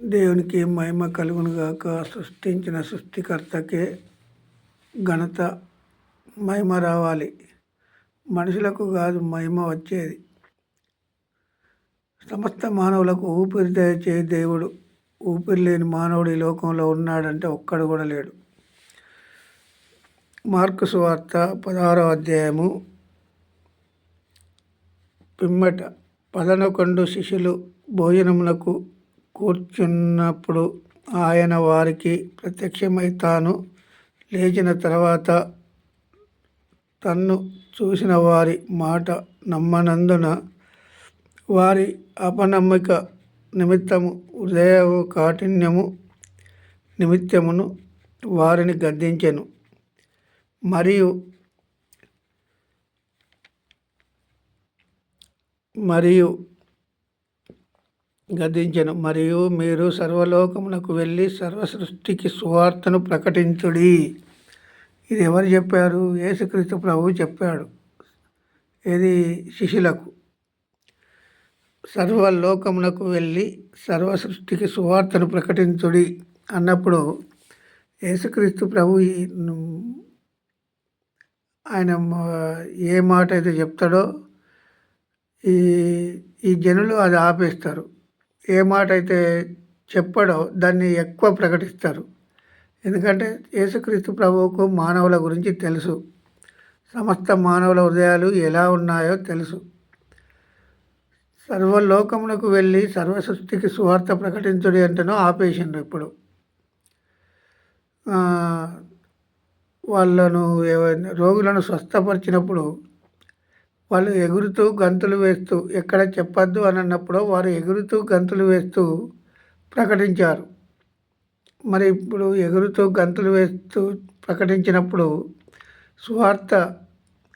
దేవునికి మహిమ కలుగునుగాక. సృష్టించిన సృష్టికర్తకే ఘనత మహిమ రావాలి. మనుషులకు కాదు మహిమ వచ్చేది. సమస్త మానవులకు ఊపిరి దయచే దేవుడు. ఊపిరి లేని మానవుడు ఈ లోకంలో ఉన్నాడంటే ఒక్కడు కూడా లేడు. మార్కు సువార్త 16వ అధ్యాయము పిమ్మట 11 శిష్యులు భోజనమునకు కూర్చున్నప్పుడు ఆయన వారికి ప్రత్యక్షమై తాను లేచిన తర్వాత తన్ను చూసిన వారి మాట నమ్మనందున వారి అపనమ్మిక నిమిత్తము హృదయ కాఠిన్యము నిమిత్తమును వారిని గద్దించెను. మరియు మీరు సర్వలోకమునకు వెళ్ళి సర్వ సృష్టికి సువార్తను ప్రకటించుడి. ఇది ఎవరు చెప్పారు? యేసుక్రీస్తు ప్రభువు చెప్పాడు. ఇది శిష్యులకు. సర్వలోకమునకు వెళ్ళి సర్వ సృష్టికి సువార్తను ప్రకటించుడి అన్నప్పుడు యేసుక్రీస్తు ప్రభు ఆయన ఏ మాట అయితే చెప్తాడో ఈ జనులు అది ఆపేస్తారు. ఏ మాట అయితే చెప్పడో దాన్ని ఎక్కువ ప్రకటిస్తారు. ఎందుకంటే యేసుక్రీస్తు ప్రభువుకు మానవుల గురించి తెలుసు. సమస్త మానవుల హృదయాలు ఎలా ఉన్నాయో తెలుసు. సర్వలోకమునకు వెళ్ళి సర్వ సృష్టికి సువార్త ప్రకటించుడి అంటేనో ఆపేసిండ్రు. ఇప్పుడు వాళ్ళను రోగులను స్వస్థపరిచినప్పుడు వాళ్ళు ఎగురుతూ గంతులు వేస్తూ, ఎక్కడ చెప్పద్దు అని అన్నప్పుడు వారు ఎగురుతూ గంతులు వేస్తూ ప్రకటించారు. మరి ఇప్పుడు ఎగురుతూ గంతులు వేస్తూ ప్రకటించినప్పుడు సువార్త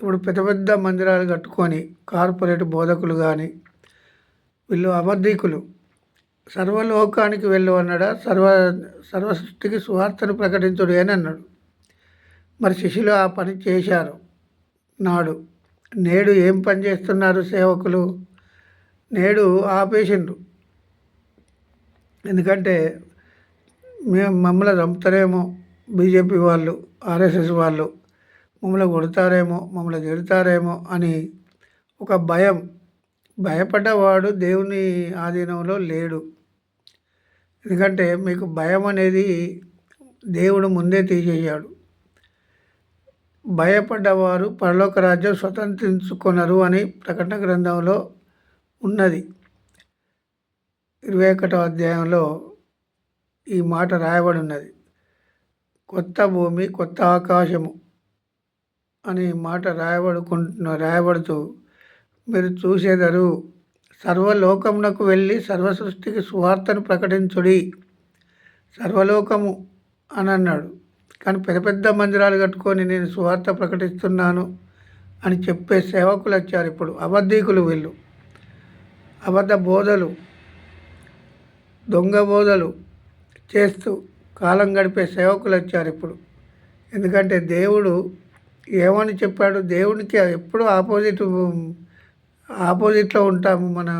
ఇప్పుడు పెద్ద పెద్ద మందిరాలు కట్టుకొని కార్పొరేట్ బోధకులు కానీ వీళ్ళు అబద్ధికులు సర్వలోకానికి వెళ్ళు అన్నాడా? సర్వ సృష్టికి సువార్తను ప్రకటించుడు అని అన్నాడు. మరి శిష్యులు ఆ పని చేశారు. నేడు ఏం పని చేస్తున్నారు సేవకులు? నేడు ఆపేసిండ్రు. ఎందుకంటే మమ్మల్ని చంపుతారేమో, బీజేపీ వాళ్ళు, ఆర్ఎస్ఎస్ వాళ్ళు మమ్మల్ని కొడతారేమో, మమ్మల్ని తిడతారేమో అని ఒక భయపడ్డవాడు దేవుని ఆధీనంలో లేడు. ఎందుకంటే మీకు భయం అనేది దేవుడు ముందే తీసేశాడు. భయపడ్డవారు పరలోక రాజ్యం స్వతంత్రించుకొనరు అని ప్రకటన గ్రంథంలో ఉన్నది. 21వ అధ్యాయంలో ఈ మాట రాయబడి ఉన్నది. కొత్త భూమి కొత్త ఆకాశము అని మాట రాయబడుతూ మీరు చూసేదరు. సర్వలోకమునకు వెళ్ళి సర్వ సృష్టికి సువార్తను ప్రకటించుడి. సర్వలోకము అని అన్నాడు. కానీ పెద్ద పెద్ద మందిరాలు కట్టుకొని నేను సువార్త ప్రకటిస్తున్నాను అని చెప్పే సేవకులు వచ్చారు. ఇప్పుడు అబద్ధికులు వీళ్ళు. అబద్ధ బోధలు, దొంగ బోధలు చేస్తూ కాలం గడిపే సేవకులు వచ్చారు ఇప్పుడు. ఎందుకంటే దేవుడు ఏమని చెప్పాడు? దేవునికి ఎప్పుడూ ఆపోజిట్లో ఉంటాము మన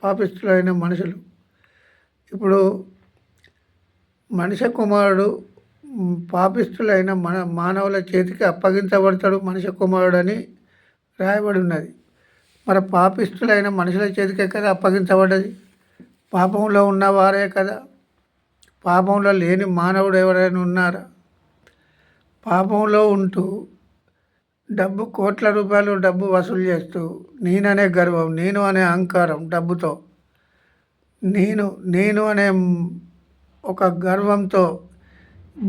పాపిష్టులైన మనుషులు. ఇప్పుడు మనిషి కుమారుడు పాపిష్టులైన మానవుల చేతికి అప్పగించబడతాడు మనిషి కుమారుడు అని రాయబడి ఉన్నది. మరి పాపిష్టులైన మనుషుల చేతికే కదా అప్పగించబడ్డది. పాపంలో ఉన్నవారే కదా. పాపంలో లేని మానవుడు ఎవరైనా ఉన్నారా? పాపంలో ఉంటూ కోట్ల రూపాయలు డబ్బు వసూలు చేస్తూ నేననే గర్వం, నేను అనే అహంకారం, డబ్బుతో నేను అనే ఒక గర్వంతో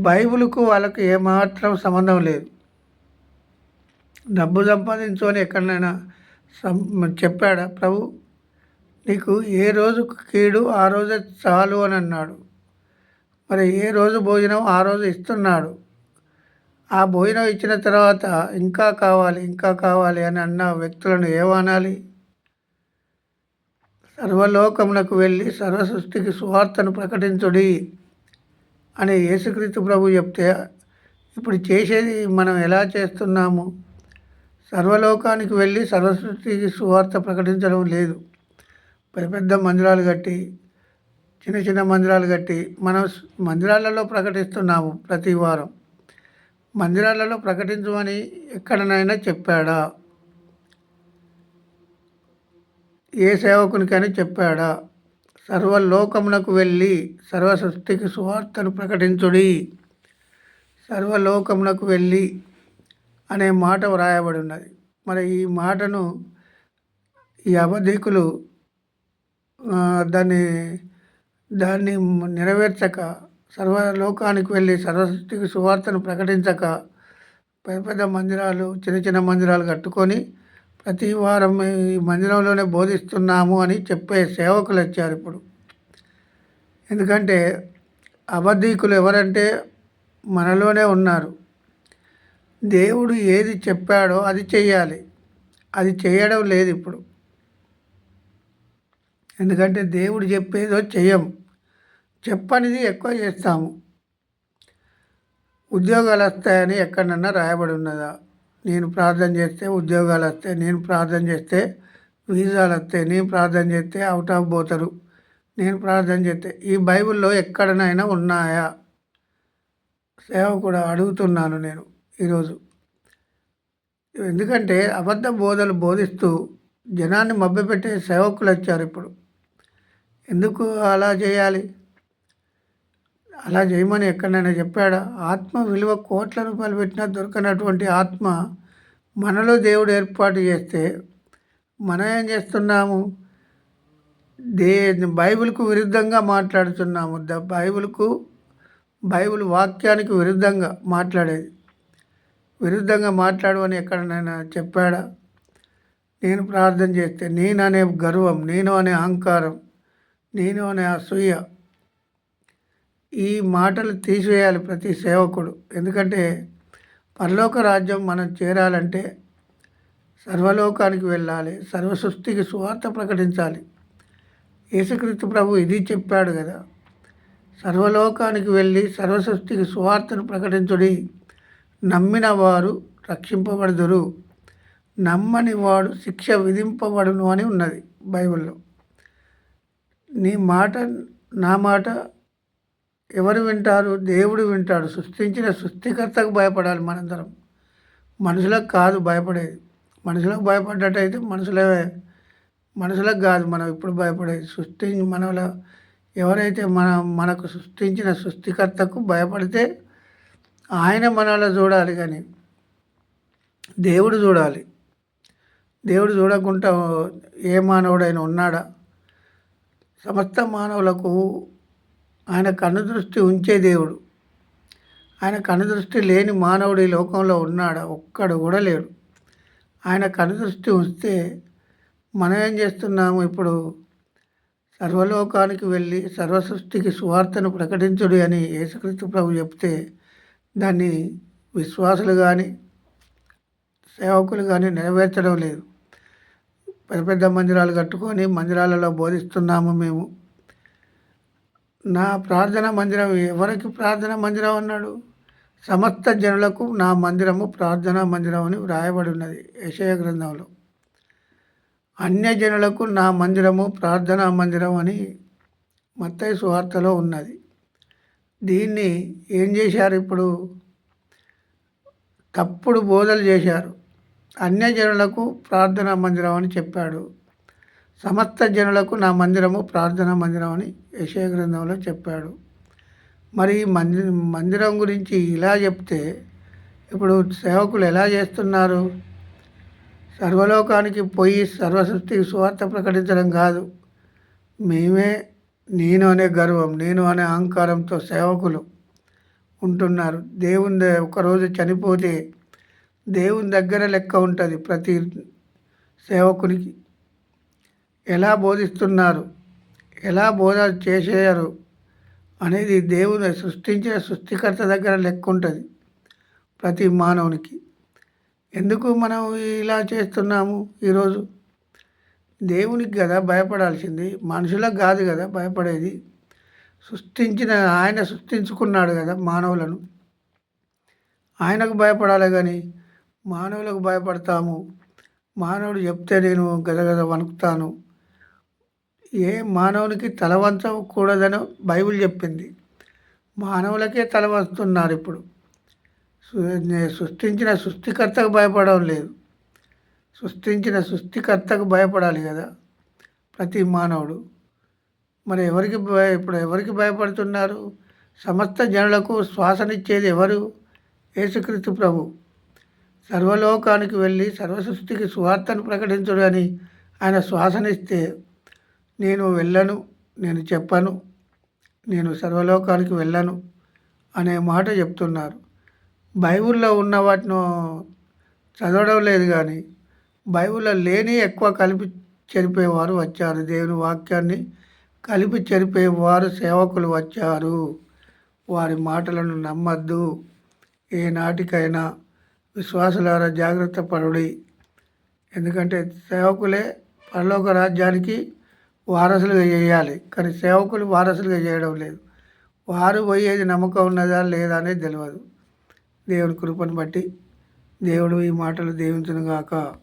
బైబిల్కు వాళ్ళకు ఏమాత్రం సంబంధం లేదు. డబ్బు సంపాదించుకొని ఎక్కడైనా చెప్పాడా ప్రభు? నీకు ఏ రోజు కీడు ఆ రోజే చాలు అని అన్నాడు. మరి ఏ రోజు భోజనం ఆ రోజు ఇస్తున్నాడు. ఆ భోజనం ఇచ్చిన తర్వాత ఇంకా కావాలి అని అన్న వ్యక్తులను ఏమనాలి? సర్వలోకమునకు వెళ్ళి సర్వ సృష్టికి సువార్తను ప్రకటించుడి అని యేసుక్రీస్తు ప్రభు చెప్తే ఇప్పుడు చేసేది మనం ఎలా చేస్తున్నాము? సర్వలోకానికి వెళ్ళి సర్వసృష్టికి సువార్త ప్రకటించడం లేదు. పెద్ద పెద్ద మందిరాలు కట్టి చిన్న చిన్న మందిరాలు కట్టి మనం మందిరాలలో ప్రకటిస్తున్నాము ప్రతి వారం. మందిరాలలో ప్రకటించమని ఎక్కడనైనా చెప్పాడా? ఏ సేవకునికైనా చెప్పాడా? సర్వలోకమునకు వెళ్ళి సర్వ సృష్టికి సువార్తను ప్రకటించుడి. సర్వలోకమునకు వెళ్ళి అనే మాట వ్రాయబడి ఉన్నది. మరి ఈ మాటను ఈ అబద్ధికులు దాన్ని దాన్ని నెరవేర్చక, సర్వలోకానికి వెళ్ళి సర్వసృష్టికి సువార్తను ప్రకటించక, పెద్ద పెద్ద మందిరాలు, చిన్న చిన్న మందిరాలు కట్టుకొని ప్రతి వారం ఈ మందిరంలోనే బోధిస్తున్నాము అని చెప్పే సేవకులు వచ్చారు ఇప్పుడు. ఎందుకంటే అబద్ధికులు ఎవరంటే మనలోనే ఉన్నారు. దేవుడు ఏది చెప్పాడో అది చెయ్యాలి. అది చేయడం లేదు ఇప్పుడు. ఎందుకంటే దేవుడు చెప్పేదో చెయ్యం, చెప్పనిది ఎక్కువ చేస్తాము. ఉద్యోగాలు వస్తాయని ఎక్కడన్నా రాయబడి ఉన్నదా? నేను ప్రార్థన చేస్తే ఉద్యోగాలు వస్తాయి, నేను ప్రార్థన చేస్తే వీసాలు వస్తాయి, నేను ప్రార్థన చేస్తే అవుట్ ఆఫ్ పోతారు, నేను ప్రార్థన చేస్తే ఈ బైబిల్లో ఎక్కడనైనా ఉన్నాయా? సేవకుడు అడుగుతున్నాను నేను ఈరోజు. ఎందుకంటే అబద్ధ బోధలు బోధిస్తూ జనాన్ని మభ్యపెట్టే సేవకులు వచ్చారు ఇప్పుడు. ఎందుకు అలా చేయాలి? అలా చేయమని ఎక్కడైనా చెప్పాడా? ఆత్మ విలువ కోట్ల రూపాయలు పెట్టినా దొరకనటువంటి ఆత్మ మనలో దేవుడు ఏర్పాటు చేస్తే మనం ఏం చేస్తున్నాము? బైబిల్కు విరుద్ధంగా మాట్లాడుతున్నాము. బైబిల్ వాక్యానికి విరుద్ధంగా మాట్లాడేది. విరుద్ధంగా మాట్లాడమని ఎక్కడనైనా చెప్పాడా? నేను ప్రార్థన చేస్తే, నేను అనే గర్వం, నేను అనే అహంకారం, నేను అనే అసూయ, ఈ మాటలు తీసివేయాలి ప్రతి సేవకుడు. ఎందుకంటే పరలోక రాజ్యం మనం చేరాలంటే సర్వలోకానికి వెళ్ళాలి, సర్వసృష్టికి సువార్త ప్రకటించాలి. యేసుక్రీస్తు ప్రభు ఇది చెప్పాడు కదా, సర్వలోకానికి వెళ్ళి సర్వసృష్టికి సువార్తను ప్రకటించుడి. నమ్మిన వారు రక్షింపబడుదురు, నమ్మని వాడు శిక్ష విధింపబడును అని ఉన్నది బైబిల్లో. నీ మాట, నా మాట ఎవరు వింటారు? దేవుడు వింటాడు. సృష్టించిన సృష్టికర్తకు భయపడాలి మనందరం, మనుషులకు కాదు భయపడేది. మనుషులకు భయపడ్డట్టయితే మనుషులకు కాదు మనం ఇప్పుడు భయపడేది. మనలో ఎవరైతే మనకు సృష్టించిన సృష్టికర్తకు భయపడితే ఆయన మనలో చూడాలి, కానీ దేవుడు చూడాలి. దేవుడు చూడకుండా ఏ మానవుడైనా ఉన్నాడా? సమస్త మానవులకు ఆయన కనుదృష్టి ఉంచే దేవుడు. ఆయన కనుదృష్టి లేని మానవుడు ఈ లోకంలో ఉన్నాడా? ఒక్కడు కూడా లేడు. ఆయన కనుదృష్టి ఉంచితే మనం ఏం చేస్తున్నాము? ఇప్పుడు సర్వలోకానికి వెళ్ళి సర్వసృష్టికి సువార్తను ప్రకటించుడు అని యేసుక్రీస్తు ప్రభు చెప్తే దాన్ని విశ్వాసులు కానీ సేవకులు కానీ నెరవేర్చడం లేదు. పెద్ద పెద్ద మందిరాలు కట్టుకొని మందిరాలలో బోధిస్తున్నాము మేము. నా ప్రార్థన మందిరం, ఎవరికి ప్రార్థన మందిరం అన్నాడు? సమస్త జనులకు నా మందిరము ప్రార్థనా మందిరం అని వ్రాయబడి ఉన్నది యెషయా గ్రంథంలో. అన్యజనులకు నా మందిరము ప్రార్థనా మందిరం అని మత్తయి సువార్తలో ఉన్నది. దీన్ని ఏం చేశారు? ఇప్పుడు తప్పుడు బోధలు చేశారు. అన్యజనులకు ప్రార్థనా మందిరం అని చెప్పాడు, సమస్త జనులకు నా మందిరము ప్రార్థనా మందిరం అని యెషయా గ్రంథంలో చెప్పాడు. మరి మందిరం గురించి ఇలా చెప్తే ఇప్పుడు సేవకులు ఎలా చేస్తున్నారు? సర్వలోకానికి పోయి సర్వసృష్టికి సువార్త ప్రకటించడం కాదు, నేను అనే గర్వం, నేను అనే అహంకారంతో సేవకులు ఉంటున్నారు. ఒకరోజు చనిపోతే దేవుని దగ్గర లెక్క ఉంటుంది ప్రతి సేవకునికి. ఎలా బోధిస్తున్నారు, ఎలా బోధ చేసేయారు అనేది దేవుని సృష్టించిన సృష్టికర్త దగ్గర లెక్క ఉంటుంది ప్రతి మానవునికి. ఎందుకు మనం ఇలా చేస్తున్నాము? ఈరోజు దేవునికి కదా భయపడాల్సింది, మనుషులకు కాదు కదా భయపడేది. ఆయన సృష్టించుకున్నాడు కదా మానవులను, ఆయనకు భయపడాలి. కానీ మానవులకు భయపడతాము. మానవుడు చెప్తే నేను గదగద వణుకుతాను. ఏ మానవునికి తల వంచకూడదని బైబిల్ చెప్పింది. మానవులకే తల వంచుతున్నారు ఇప్పుడు. సృష్టించిన సృష్టికర్తకు భయపడడం లేదు. సృష్టించిన సృష్టికర్తకు భయపడాలి కదా ప్రతి మానవుడు. మరి ఇప్పుడు ఎవరికి భయపడుతున్నారు? సమస్త జనులకు శ్వాసనిచ్చేది ఎవరు? యేసుక్రీస్తు ప్రభు. సర్వలోకానికి వెళ్ళి సర్వసృష్టికి సువార్తను ప్రకటించుడు అని ఆయన శ్వాసనిస్తే, నేను వెళ్ళను, నేను చెప్పను, నేను సర్వలోకానికి వెళ్ళను అనే మాట చెప్తున్నారు. బైబిల్లో ఉన్న వాటిని చదవడం లేదు కానీ బైబిల్లో లేని ఎక్కువ కలిపి చెరిపేవారు వచ్చారు. దేవుని వాక్యాన్ని కలిపి చెరిపేవారు సేవకులు వచ్చారు. వారి మాటలను నమ్మద్దు. ఏ నాటికైనా విశ్వాసులారా జాగ్రత్త పడుడి. ఎందుకంటే సేవకులే పరలోక రాజ్యానికి వారసులుగా చేయాలి. కానీ సేవకులు వారసులుగా చేయడం లేదు. వారు పోయేది నమ్మకం ఉన్నదా లేదా అనేది తెలియదు. దేవుని కృపను బట్టి దేవుడు ఈ మాటలు దీవించునుగాక.